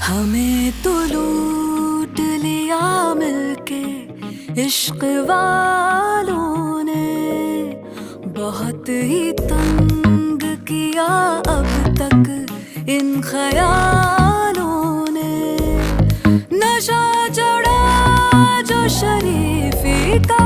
हमें तो लूट लिया मिलके इश्क वालों ने, बहुत ही तंग किया अब तक इन ख्यालों ने। नशा चढ़ा जो शरीफी का